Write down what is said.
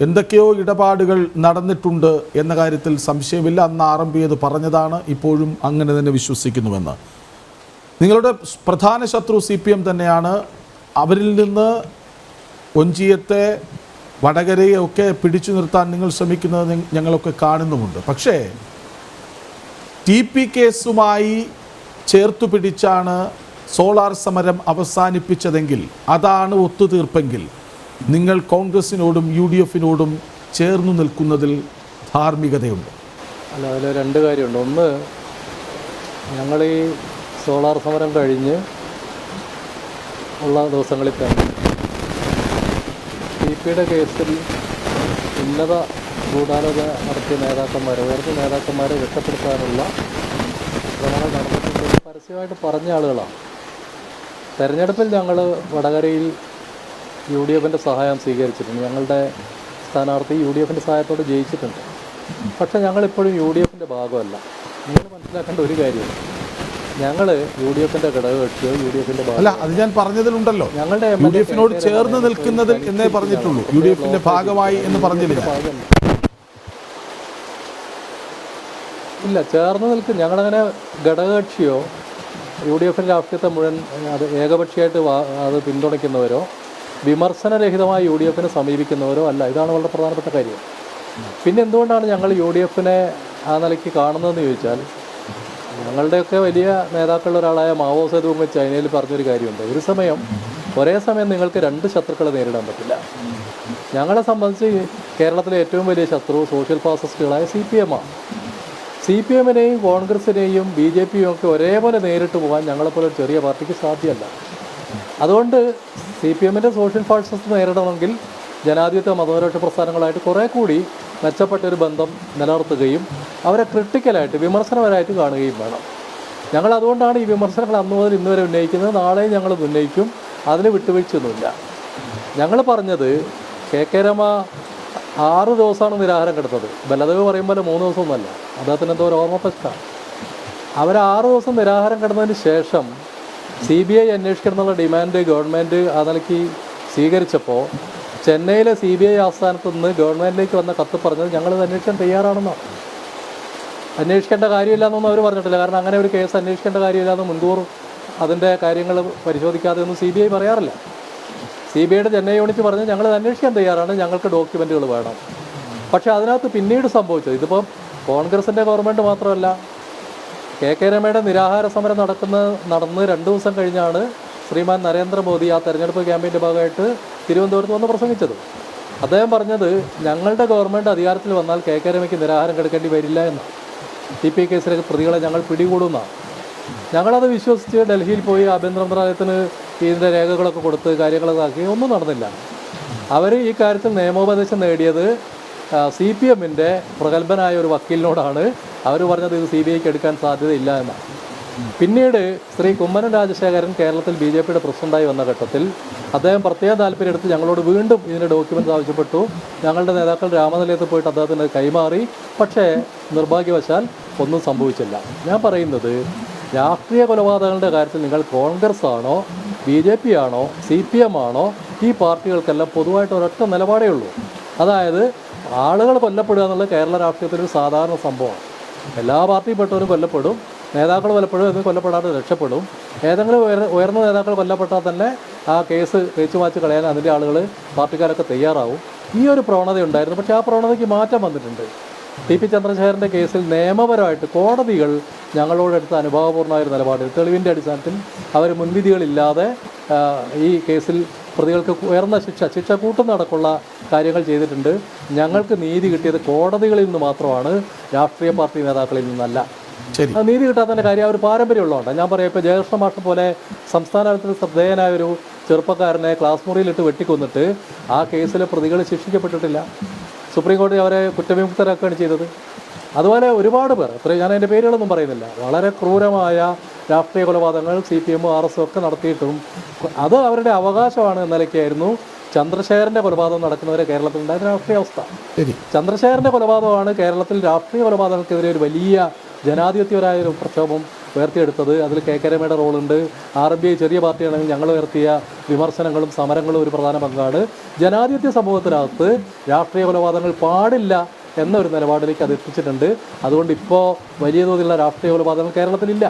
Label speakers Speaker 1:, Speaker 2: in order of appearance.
Speaker 1: എന്തൊക്കെയോ ഇടപാടുകൾ നടന്നിട്ടുണ്ട് എന്ന കാര്യത്തിൽ സംശയമില്ല. അന്ന് RMP അത് പറഞ്ഞതാണ്, ഇപ്പോഴും അങ്ങനെ തന്നെ വിശ്വസിക്കുന്നുവെന്ന്. നിങ്ങളുടെ പ്രധാന ശത്രു CPM തന്നെയാണ്. അവരിൽ നിന്ന് ഒഞ്ചിയത്തെ, വടകരയെ ഒക്കെ പിടിച്ചു നിർത്താൻ നിങ്ങൾ ശ്രമിക്കുന്നത് ഞങ്ങളൊക്കെ കാണുന്നുമുണ്ട്. പക്ഷേ TP കേസുമായി ചേർത്തു പിടിച്ചാണ് സോളാർ സമരം അവസാനിപ്പിച്ചതെങ്കിൽ, അതാണ് ഒത്തുതീർപ്പെങ്കിൽ, നിങ്ങൾ കോൺഗ്രസിനോടും UDF-നോടും ചേർന്നു നിൽക്കുന്നതിൽ ധാർമ്മികതയുണ്ട്.
Speaker 2: അല്ല, അതിൽ രണ്ട് കാര്യമുണ്ട്. ഒന്ന്, ഞങ്ങൾ ഈ സോളാർ സമരം കഴിഞ്ഞ് ഉള്ള ദിവസങ്ങളിൽ തന്നെ TPയുടെ കേസിൽ ഉന്നത ഗൂഢാലോചന നടത്തിയ നേതാക്കന്മാരെ, ഉയർന്ന നേതാക്കന്മാരെ രക്ഷപ്പെടുത്താനുള്ള ശ്രമങ്ങൾ നടന്നിട്ടുണ്ടെന്ന് പരസ്യമായിട്ട് പറഞ്ഞ ആളുകളാണ്. തെരഞ്ഞെടുപ്പിൽ ഞങ്ങൾ വടകരയിൽ UDF-ൻ്റെ സഹായം സ്വീകരിച്ചിട്ടുണ്ട്. ഞങ്ങളുടെ സ്ഥാനാർത്ഥി UDF-ൻ്റെ സഹായത്തോടെ ജയിച്ചിട്ടുണ്ട്. പക്ഷേ ഞങ്ങളിപ്പോഴും UDF-ൻ്റെ ഭാഗമല്ല. നിങ്ങൾ മനസ്സിലാക്കേണ്ട ഒരു കാര്യമാണ്, ഞങ്ങൾ UDF-ൻ്റെ ഘടകകക്ഷിയോ UDF-ൻ്റെ
Speaker 1: അല്ല, അത് ഞാൻ പറഞ്ഞതിലുണ്ടല്ലോ. ഞങ്ങളുടെ UDF-നോട് ചേർന്ന് നിൽക്കുന്നതിൽ എന്നേ പറഞ്ഞിട്ടുള്ളൂ, UDF-ൻ്റെ ഭാഗമായി എന്ന് പറഞ്ഞില്ല.
Speaker 2: ഇല്ല, ചേർന്ന് നിൽക്കും. ഞങ്ങളങ്ങനെ ഘടകകക്ഷിയോ UDF-ൻ്റെ രാഷ്ട്രീയത്തെ മുഴുവൻ അത് ഏകപക്ഷീയമായിട്ട് അത് പിന്തുണയ്ക്കുന്നവരോ വിമർശനരഹിതമായി UDF-നെ സമീപിക്കുന്നവരോ അല്ല. ഇതാണ് വളരെ പ്രധാനപ്പെട്ട കാര്യം. പിന്നെ എന്തുകൊണ്ടാണ് ഞങ്ങൾ UDF-നെ ആ നിലയ്ക്ക് കാണുന്നതെന്ന് ചോദിച്ചാൽ, ഞങ്ങളുടെയൊക്കെ വലിയ നേതാക്കളുടെ ഒരാളായ മാവോ സേതുങ് ചൈനയിൽ പറഞ്ഞൊരു കാര്യമുണ്ട്, ഒരേ സമയം നിങ്ങൾക്ക് രണ്ട് ശത്രുക്കളെ നേരിടാൻ പറ്റില്ല. ഞങ്ങളെ സംബന്ധിച്ച് കേരളത്തിലെ ഏറ്റവും വലിയ ശത്രു സോഷ്യൽ ഫാസിസ്റ്റുകളായ CPM-ആണ്. CPM-നെയും കോൺഗ്രസിനെയും BJP-യും ഒക്കെ ഒരേപോലെ നേരിട്ട് പോകാൻ ഞങ്ങളെപ്പോലെ ചെറിയ പാർട്ടിക്ക് സാധ്യമല്ല. അതുകൊണ്ട് CPM-ൻ്റെ സോഷ്യൽ ഫാസിസം നേരിടണമെങ്കിൽ ജനാധിപത്യ മതനിരപേക്ഷ പ്രസ്ഥാനങ്ങളായിട്ട് കുറേ കൂടി മെച്ചപ്പെട്ടൊരു ബന്ധം നിലനിർത്തുകയും അവരെ ക്രിട്ടിക്കലായിട്ട് വിമർശനപരമായിട്ട് കാണുകയും വേണം. ഞങ്ങൾ അതുകൊണ്ടാണ് ഈ വിമർശനങ്ങൾ അന്നു മുതൽ ഇന്ന് വരെ ഉന്നയിക്കുന്നത്. നാളെയും ഞങ്ങൾ ഉന്നയിക്കും. അതിന് വിട്ടുവീഴ്ചയൊന്നുമില്ല. ഞങ്ങൾ പറഞ്ഞത് KK രമ 6 ദിവസമാണ് നിരാഹാരം കിടന്നത്. ബലദേവ് പറയും പോലെ 3 ദിവസമൊന്നുമല്ല. അദ്ദേഹത്തിന് എന്തോ ഒരു ഓർമ്മപ്പറ്റാണ്. അവർ 6 ദിവസം നിരാഹാരം കിടന്നതിന് ശേഷം CBI അന്വേഷിക്കണം എന്നുള്ള ഡിമാൻഡ് ഗവൺമെൻറ് ആ നിലയ്ക്ക് സ്വീകരിച്ചപ്പോൾ ചെന്നൈയിലെ CBI ആസ്ഥാനത്ത് നിന്ന് ഗവൺമെൻറ്റിലേക്ക് വന്ന കത്ത് പറഞ്ഞത് ഞങ്ങളിത് അന്വേഷിക്കാൻ തയ്യാറാണെന്നാണ്. അന്വേഷിക്കേണ്ട കാര്യമില്ല എന്നൊന്നും അവർ പറഞ്ഞിട്ടില്ല. കാരണം അങ്ങനെ ഒരു കേസ് അന്വേഷിക്കേണ്ട കാര്യമില്ലാന്ന് മുൻകൂർ അതിൻ്റെ കാര്യങ്ങൾ പരിശോധിക്കാതെ ഒന്നും CBI പറയാറില്ല. CBIയുടെ ചെന്നൈ യൂണിറ്റ് പറഞ്ഞ് ഞങ്ങളിത് അന്വേഷിക്കാൻ തയ്യാറാണ്, ഞങ്ങൾക്ക് ഡോക്യുമെൻറ്റുകൾ വേണം. പക്ഷേ അതിനകത്ത് പിന്നീട് സംഭവിച്ചത്, ഇതിപ്പം കോൺഗ്രസിൻ്റെ ഗവൺമെൻറ് മാത്രമല്ല, KK രമയുടെ നിരാഹാര സമരം നടന്ന് 2 ദിവസം കഴിഞ്ഞാണ് ശ്രീമാൻ നരേന്ദ്രമോദി ആ തെരഞ്ഞെടുപ്പ് ക്യാമ്പയിൻ്റെ ഭാഗമായിട്ട് തിരുവനന്തപുരത്ത് വന്ന് പ്രസംഗിച്ചത്. അദ്ദേഹം പറഞ്ഞത് ഞങ്ങളുടെ ഗവൺമെൻറ് അധികാരത്തിൽ വന്നാൽ KK രമയ്ക്ക് നിരാഹാരം കിടക്കേണ്ടി വരില്ല എന്നാണ്. TP കേസിലെ പ്രതികളെ ഞങ്ങൾ പിടികൂടുന്നതാണ്. ഞങ്ങളത് വിശ്വസിച്ച് ഡൽഹിയിൽ പോയി ആഭ്യന്തര മന്ത്രാലയത്തിന് ഇതിൻ്റെ രേഖകളൊക്കെ കൊടുത്ത് കാര്യങ്ങളൊക്കെ ആക്കി. ഒന്നും നടന്നില്ല. അവർ ഈ കാര്യത്തിൽ നിയമോപദേശം നേടിയത് CPM-ൻ്റെ പ്രഗത്ഭനായ ഒരു വക്കീലിനോടാണ്. അവർ പറഞ്ഞത് ഇത് CBIക്ക് എടുക്കാൻ സാധ്യതയില്ല എന്നാണ്. പിന്നീട് ശ്രീ കുമ്മനം രാജശേഖരൻ കേരളത്തിൽ BJP-യുടെ പ്രസിഡൻ്റായി വന്ന ഘട്ടത്തിൽ അദ്ദേഹം പ്രത്യേക താല്പര്യം എടുത്ത് ഞങ്ങളോട് വീണ്ടും ഇതിൻ്റെ ഡോക്യുമെൻ്റ് ആവശ്യപ്പെട്ടു. ഞങ്ങളുടെ നേതാക്കൾ രാമനിലയത്തിൽ പോയിട്ട് അദ്ദേഹത്തിന് കൈമാറി. പക്ഷേ നിർഭാഗ്യവശാൽ ഒന്നും സംഭവിച്ചില്ല. ഞാൻ പറയുന്നത്, രാഷ്ട്രീയ കൊലപാതകങ്ങളുടെ കാര്യത്തിൽ നിങ്ങൾ കോൺഗ്രസ് ആണോ BJP ആണോ CPM ആണോ, ഈ പാർട്ടികൾക്കെല്ലാം പൊതുവായിട്ട് ഒരൊറ്റ നിലപാടേ ഉള്ളൂ. അതായത് ആളുകൾ കൊല്ലപ്പെടുക എന്നുള്ളത് കേരള രാഷ്ട്രീയത്തിലൊരു സാധാരണ സംഭവമാണ്. എല്ലാ പാർട്ടിയിൽപ്പെട്ടവരും കൊല്ലപ്പെടും, നേതാക്കൾ കൊല്ലപ്പെടും, കൊല്ലപ്പെടാതെ രക്ഷപ്പെടും. ഏതെങ്കിലും ഉയർന്ന നേതാക്കൾ കൊല്ലപ്പെട്ടാൽ തന്നെ ആ കേസ് തേച്ചുമാച്ച് കളയാൻ അതിൻ്റെ ആളുകൾ പാർട്ടിക്കാരൊക്കെ തയ്യാറാവും. ഈ ഒരു പ്രവണത ഉണ്ടായിരുന്നു. പക്ഷേ ആ പ്രവണതയ്ക്ക് മാറ്റം വന്നിട്ടുണ്ട്. TP ചന്ദ്രശേഖരൻ്റെ കേസിൽ നിയമപരമായിട്ട് കോടതികൾ ഞങ്ങളോടെടുത്ത അനുഭാവപൂർണ്ണമായ ഒരു നിലപാടിൽ തെളിവിൻ്റെ അടിസ്ഥാനത്തിൽ അവർ മുൻവിധികളില്ലാതെ ഈ കേസിൽ പ്രതികൾക്ക് ഉയർന്ന ശിക്ഷ കൂട്ടുന്നടക്കമുള്ള കാര്യങ്ങൾ ചെയ്തിട്ടുണ്ട്. ഞങ്ങൾക്ക് നീതി കിട്ടിയത് കോടതികളിൽ നിന്ന് മാത്രമാണ്, രാഷ്ട്രീയ പാർട്ടി നേതാക്കളിൽ നിന്നല്ല. നീതി കിട്ടാത്തതിൻ്റെ കാര്യം അവർ പാരമ്പര്യമുള്ളതുകൊണ്ട് ഞാൻ പറയാം. ഇപ്പോൾ ജയകൃഷ്ണ മാഷ് പോലെ സംസ്ഥാന തലത്തിൽ ശ്രദ്ധേയനായ ഒരു ചെറുപ്പക്കാരനെ ക്ലാസ് മുറിയിലിട്ട് വെട്ടിക്കൊന്നിട്ട് ആ കേസിലെ പ്രതികൾ ശിക്ഷിക്കപ്പെട്ടിട്ടില്ല. സുപ്രീം കോടതി അവരെ കുറ്റവിമുക്തരാക്കുകയാണ് ചെയ്തത്. അതുപോലെ ഒരുപാട് പേർ, ഞാൻ അതിൻ്റെ പേരുകളൊന്നും പറയുന്നില്ല, വളരെ ക്രൂരമായ രാഷ്ട്രീയ കൊലപാതകങ്ങൾ CPM RS ഒക്കെ നടത്തിയിട്ടും അത് അവരുടെ അവകാശമാണ് എന്ന നിലയ്ക്കായിരുന്നു ചന്ദ്രശേഖരൻ്റെ കൊലപാതകം നടക്കുന്നവരെ കേരളത്തിൽ ഉണ്ടായ രാഷ്ട്രീയ അവസ്ഥ. ചന്ദ്രശേഖരൻ്റെ കൊലപാതകമാണ് കേരളത്തിൽ രാഷ്ട്രീയ കൊലപാതകങ്ങൾക്കെതിരെ ഒരു വലിയ ജനാധിപത്യപരമായ ഒരു പ്രക്ഷോഭം ഉയർത്തിയെടുത്തത്. അതിൽ കെ കെ രമയുടെ റോളുണ്ട്. RBI ചെറിയ പാർട്ടിയാണെങ്കിൽ ഞങ്ങൾ ഉയർത്തിയ വിമർശനങ്ങളും സമരങ്ങളും ഒരു പ്രധാന പങ്കാണ്. ജനാധിപത്യ സമൂഹത്തിനകത്ത് രാഷ്ട്രീയ കൊലപാതകങ്ങൾ പാടില്ല എന്നൊരു നിലപാടിലേക്ക് അത് എത്തിച്ചിട്ടുണ്ട്. അതുകൊണ്ട് ഇപ്പോൾ വലിയ തോതിലുള്ള രാഷ്ട്രീയ കൊലപാതകങ്ങൾ കേരളത്തിലില്ല.